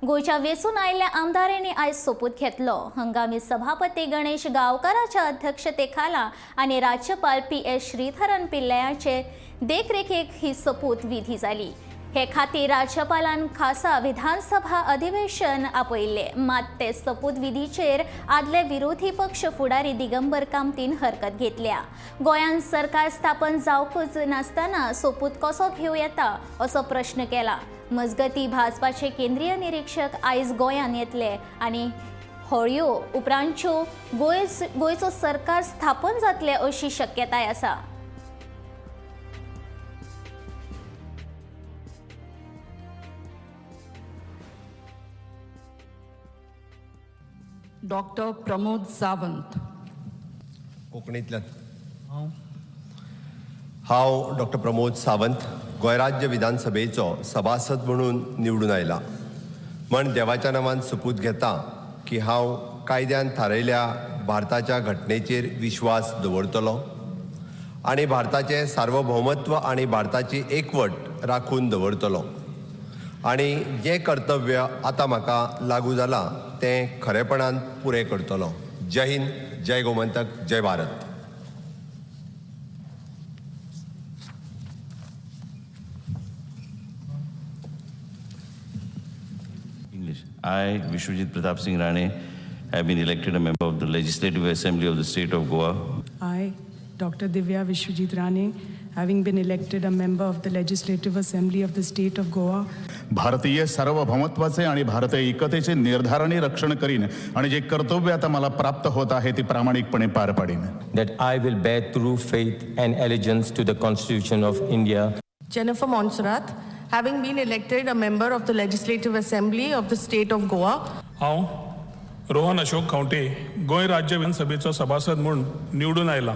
गोयच्या वेचून आयिल्ल्या आमदारांनी आयज सोपूत घेतलो। हंगामी सभापती गणेश गांवकाराच्या अध्यक्षतेखाला आनी राज्यपाल PS श्रीधरन पिल्लयाचे देखरेखेक ही सोपूत विधी जाली। हे खातीर राज्यपालान खासा विधानसभा अधिवेशन आपयिल्ले, मात ते सोपूत विधीचेर आदले विरोधी पक्ष फुडारी दिगंबर कामतीन हरकत घेतल्या। गोंयान सरकार स्थापन जावपूच नासतना सोपूत कसो घेव येता असो प्रश्न केला। मजगती भाजपाचे केंद्रीय निरीक्षक आयज गोंयान येतले आनी होळयो उपरांतच्यो गोंयचो सरकार स्थापन जातले अशी शक्यताय आसा। डॉक्टर प्रमोद सावंत। कोंकणींतल्यान हांव डॉक्टर प्रमोद सावंत गोंय राज्य विधानसभेचो सभासद म्हणून निवडून आयला। म्हण देवाच्या नांवान सोपूत घेता की हांव कायद्यान थारायल्या भारताच्या घटनेचेर विश्वास दवरतलों आनी भारताचें सार्वभौमत्व आनी भारताची एकवट राखून दवरतलों आनी जें कर्तव्य आतां म्हाका लागू जालां तें खरेपणान पुरें करतलों। जय हिंद, जय गोमंतक, जय Bharat. English. I, Vishwajit Pratap Singh Rane, have been elected a member of the Legislative Assembly of the State of Goa. I, Dr. Divya Vishwajit Rane, having been elected a member of the Legislative Assembly of the State of Goa. भारतीय सार्वभौमत्वाचे आणि भारतीय एकतेचे निर्धार आणि रक्षण करीन आणि जे कर्तव्य आता मला प्राप्त होत आहे ते प्रामाणिकपणे पार पाडीन। That I will bear true faith and allegiance to the Constitution of India. Jennifer Montserrat, having been elected a member of the Legislative Assembly of the State of Goa. हांव रोहन अशोक खंवटे गोंय राज्य विधानसभेचो सभासद म्हणून निवडून आयला।